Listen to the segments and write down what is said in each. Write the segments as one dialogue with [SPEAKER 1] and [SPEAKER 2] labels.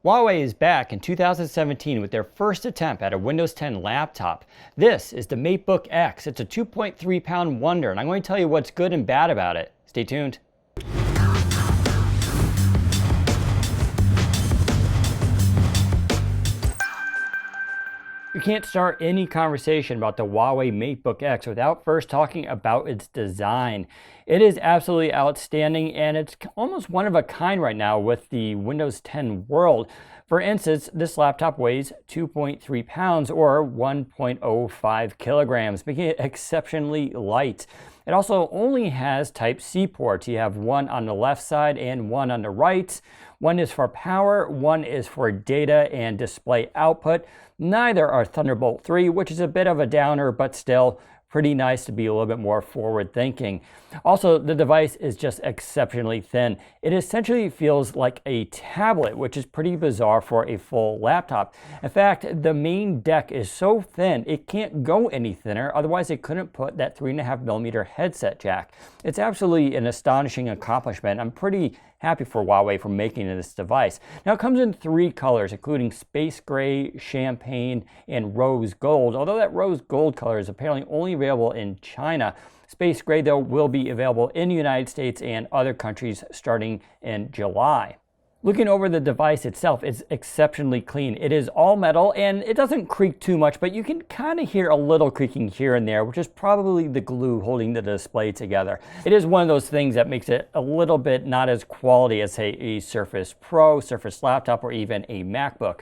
[SPEAKER 1] Huawei is back in 2017 with their first attempt at a Windows 10 laptop. This is the MateBook X. It's a 2.3-pound wonder, and I'm going to tell you what's good and bad about it. Stay tuned. You can't start any conversation about the Huawei MateBook X without first talking about its design. It is absolutely outstanding, and it's almost one of a kind right now with the Windows 10 world. For instance, this laptop weighs 2.3 pounds or 1.05 kilograms, making it exceptionally light. It also only has Type-C ports. You have one on the left side and one on the right. One is for power, one is for data and display output. Neither are Thunderbolt 3, which is a bit of a downer, but still pretty nice to be a little bit more forward thinking. Also, the device is just exceptionally thin. It essentially feels like a tablet, which is pretty bizarre for a full laptop. In fact, the main deck is so thin, it can't go any thinner, otherwise it couldn't put that 3.5mm headset jack. It's absolutely an astonishing accomplishment. I'm pretty happy for Huawei for making this device. Now, it comes in 3 colors, including space gray, champagne, and rose gold, although that rose gold color is apparently only available in China. Space gray, though, will be available in the United States and other countries starting in July. Looking over the device itself, it's exceptionally clean. It is all metal and it doesn't creak too much, but you can kind of hear a little creaking here and there, which is probably the glue holding the display together. It is one of those things that makes it a little bit not as quality as, say, a Surface Pro, Surface Laptop, or even a MacBook.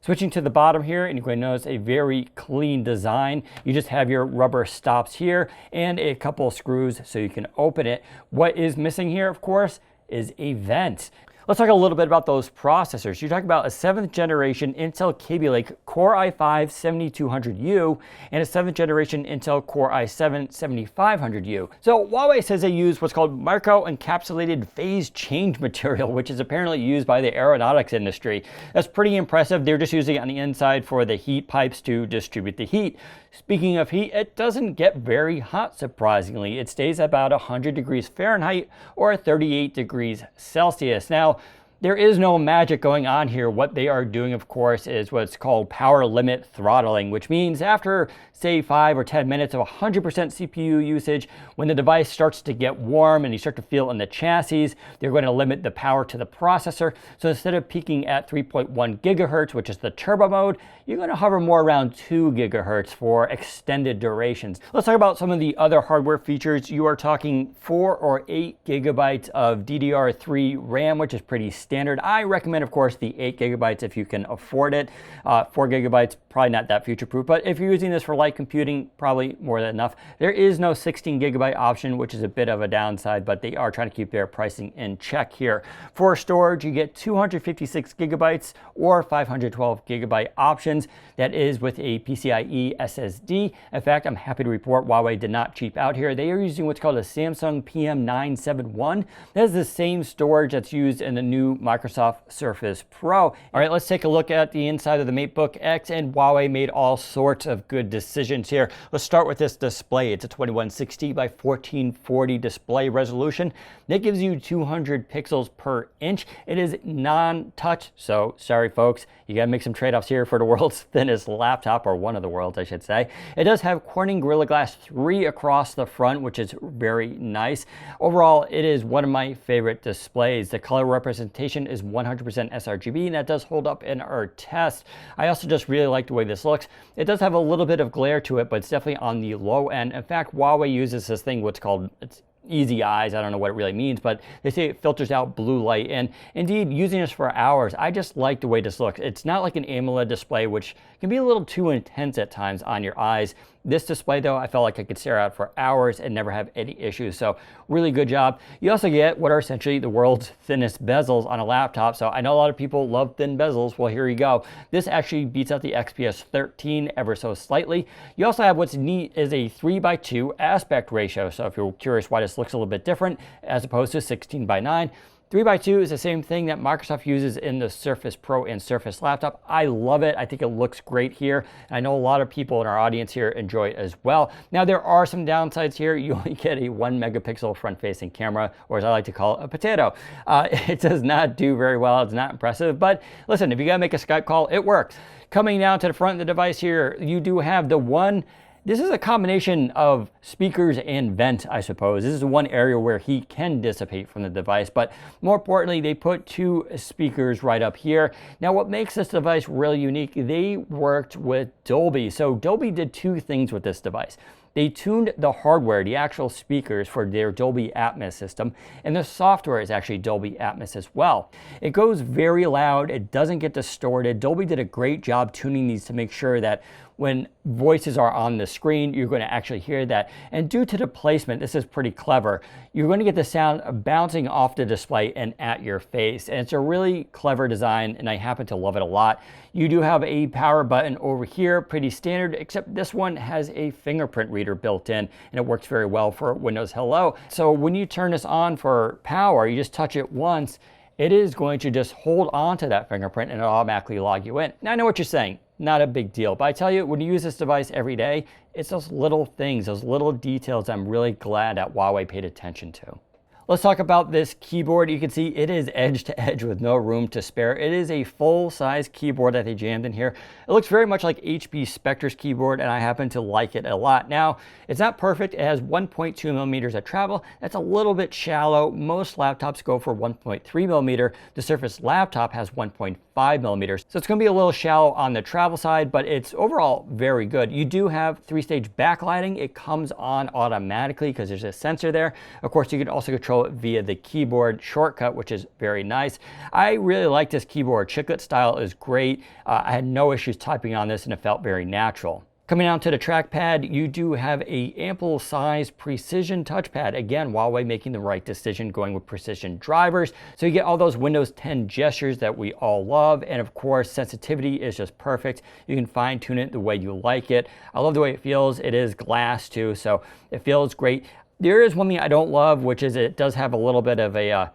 [SPEAKER 1] Switching to the bottom here, and you're going to notice a very clean design. You just have your rubber stops here and a couple of screws so you can open it. What is missing here, of course, is a vent. Let's talk a little bit about those processors. You're talking about a 7th generation Intel Kaby Lake Core i5-7200U and a 7th generation Intel Core i7-7500U. So Huawei says they use what's called micro-encapsulated phase change material, which is apparently used by the aeronautics industry. That's pretty impressive. They're just using it on the inside for the heat pipes to distribute the heat. Speaking of heat, it doesn't get very hot, surprisingly. It stays about 100 degrees Fahrenheit or 38 degrees Celsius. Now, there is no magic going on here. What they are doing, of course, is what's called power limit throttling, which means after, say, 5 or 10 minutes of 100% CPU usage, when the device starts to get warm and you start to feel in the chassis, they're going to limit the power to the processor. So instead of peaking at 3.1 gigahertz, which is the turbo mode, you're going to hover more around 2 gigahertz for extended durations. Let's talk about some of the other hardware features. You are talking 4 or 8 gigabytes of DDR3 RAM, which is pretty standard. I recommend, of course, the 8 gigabytes if you can afford it. 4 gigabytes, probably not that future-proof, but if you're using this for light computing, probably more than enough. There is no 16 gigabyte option, which is a bit of a downside, but they are trying to keep their pricing in check here. For storage, you get 256 gigabytes or 512 gigabyte options. That is with a PCIe SSD. In fact, I'm happy to report Huawei did not cheap out here. They are using what's called a Samsung PM971. That is the same storage that's used in the new Microsoft Surface Pro. All right, let's take a look at the inside of the MateBook X, and Huawei made all sorts of good decisions here. Let's start with this display. It's a 2160 by 1440 display resolution. That gives you 200 pixels per inch. It is non-touch, so sorry folks, you gotta make some trade-offs here for the world's thinnest laptop, or one of the world's, I should say. It does have Corning Gorilla Glass 3 across the front, which is very nice. Overall, it is one of my favorite displays. The color representation is 100% sRGB, and that does hold up in our test. I also just really like the way this looks. It does have a little bit of glare to it, but it's definitely on the low end. In fact, Huawei uses this thing, what's called, it's easy eyes. I don't know what it really means, but they say it filters out blue light. And indeed, using this for hours, I just like the way this looks. It's not like an AMOLED display, which can be a little too intense at times on your eyes. This display, though, I felt like I could stare at for hours and never have any issues. So really good job. You also get what are essentially the world's thinnest bezels on a laptop. So I know a lot of people love thin bezels. Well, here you go. This actually beats out the XPS 13 ever so slightly. You also have what's neat is a 3:2 aspect ratio. So if you're curious why this looks a little bit different as opposed to 16:9, 3x2 is the same thing that Microsoft uses in the Surface Pro and Surface Laptop. I love it. I think it looks great here. And I know a lot of people in our audience here enjoy it as well. Now, there are some downsides here. You only get a 1 megapixel front-facing camera, or as I like to call it, a potato. It does not do very well. It's not impressive. But listen, if you got to make a Skype call, it works. Coming down to the front of the device here, you do have the one. This is a combination of speakers and vent, I suppose. This is one area where heat can dissipate from the device, but more importantly, they put 2 speakers right up here. Now, what makes this device really unique, they worked with Dolby. So Dolby did 2 things with this device. They tuned the hardware, the actual speakers, for their Dolby Atmos system, and the software is actually Dolby Atmos as well. It goes very loud, it doesn't get distorted. Dolby did a great job tuning these to make sure that when voices are on the screen, you're going to actually hear that. And due to the placement, this is pretty clever, you're going to get the sound bouncing off the display and at your face. And it's a really clever design, and I happen to love it a lot. You do have a power button over here, pretty standard, except this one has a fingerprint reader built in, and it works very well for Windows Hello. So when you turn this on for power, you just touch it once, it is going to just hold on to that fingerprint and it'll automatically log you in. Now, I know what you're saying. Not a big deal. But I tell you, when you use this device every day, it's those little things, those little details I'm really glad that Huawei paid attention to. Let's talk about this keyboard. You can see it is edge to edge with no room to spare. It is a full-size keyboard that they jammed in here. It looks very much like HP Spectre's keyboard, and I happen to like it a lot. Now, it's not perfect. It has 1.2 millimeters of travel. That's a little bit shallow. Most laptops go for 1.3 millimeter. The Surface Laptop has 1.5 millimeters. So it's going to be a little shallow on the travel side, but it's overall very good. You do have 3-stage backlighting. It comes on automatically because there's a sensor there. Of course, you can also control it via the keyboard shortcut, which is very nice. I really like this keyboard. Chiclet style is great. I had no issues typing on this, and it felt very natural. Coming down to the trackpad, you do have a ample size precision touchpad. Again, Huawei making the right decision going with precision drivers. So you get all those Windows 10 gestures that we all love. And of course, sensitivity is just perfect. You can fine tune it the way you like it. I love the way it feels. It is glass too, so it feels great. There is one thing I don't love, which is it does have a little bit of a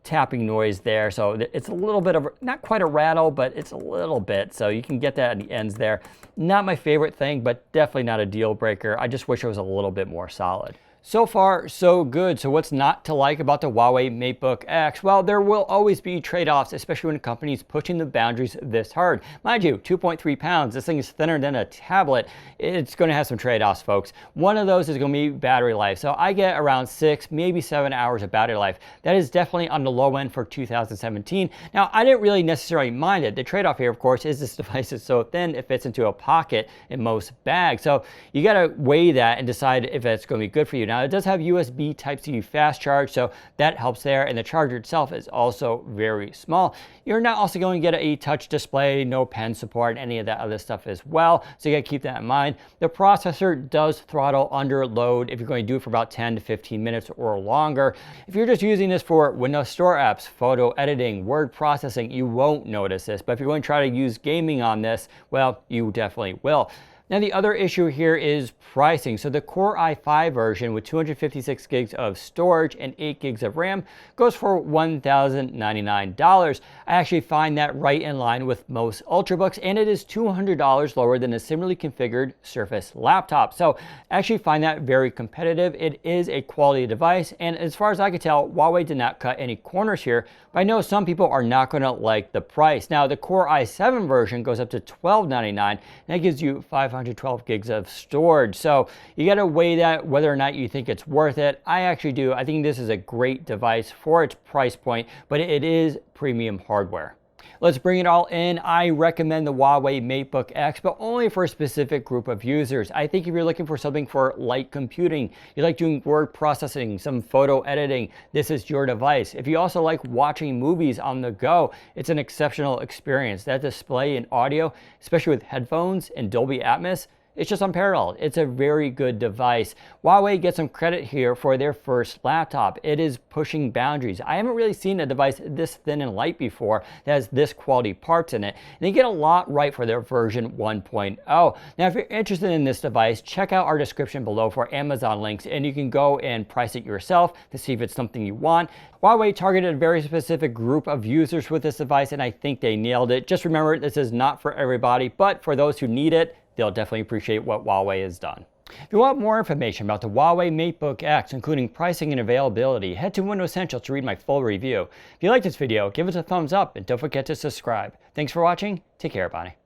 [SPEAKER 1] tapping noise there. So it's a little bit of, not quite a rattle, but it's a little bit. So you can get that at the ends there. Not my favorite thing, but definitely not a deal breaker. I just wish it was a little bit more solid. So far, so good. So what's not to like about the Huawei MateBook X? Well, there will always be trade-offs, especially when a company is pushing the boundaries this hard. Mind you, 2.3 pounds, this thing is thinner than a tablet. It's going to have some trade-offs, folks. One of those is going to be battery life. So I get around 6, maybe 7 hours of battery life. That is definitely on the low end for 2017. Now, I didn't really necessarily mind it. The trade-off here, of course, is this device is so thin, it fits into a pocket in most bags. So you got to weigh that and decide if it's going to be good for you. Now, it does have USB Type-C fast charge, so that helps there, and the charger itself is also very small. You're not also going to get a touch display, no pen support, any of that other stuff as well, so you got to keep that in mind. The processor does throttle under load if you're going to do it for about 10 to 15 minutes or longer. If you're just using this for Windows Store apps, photo editing, word processing, you won't notice this, but if you're going to try to use gaming on this, well, you definitely will. Now, the other issue here is pricing. So the Core i5 version with 256 gigs of storage and 8 gigs of RAM goes for $1,099. I actually find that right in line with most Ultrabooks, and it is $200 lower than a similarly configured Surface laptop. So I actually find that very competitive. It is a quality device, and as far as I can tell, Huawei did not cut any corners here, but I know some people are not going to like the price. Now, the Core i7 version goes up to $1,299, and that gives you 512 gigs of storage. So you got to weigh that whether or not you think it's worth it. I actually do. I think this is a great device for its price point, but it is premium hardware. Let's bring it all in. I recommend the Huawei MateBook X, but only for a specific group of users. I think if you're looking for something for light computing, you like doing word processing, some photo editing, this is your device. If you also like watching movies on the go, it's an exceptional experience. That display and audio, especially with headphones and Dolby Atmos, It's just unparalleled. It's a very good device. Huawei gets some credit here for their first laptop. It is pushing boundaries. I haven't really seen a device this thin and light before that has this quality parts in it. And they get a lot right for their version 1.0. Now, if you're interested in this device, check out our description below for Amazon links, and you can go and price it yourself to see if it's something you want. Huawei targeted a very specific group of users with this device, and I think they nailed it. Just remember, this is not for everybody, but for those who need it, they'll definitely appreciate what Huawei has done. If you want more information about the Huawei MateBook X, including pricing and availability, head to Windows Central to read my full review. If you like this video, give us a thumbs up and don't forget to subscribe. Thanks for watching. Take care, everybody.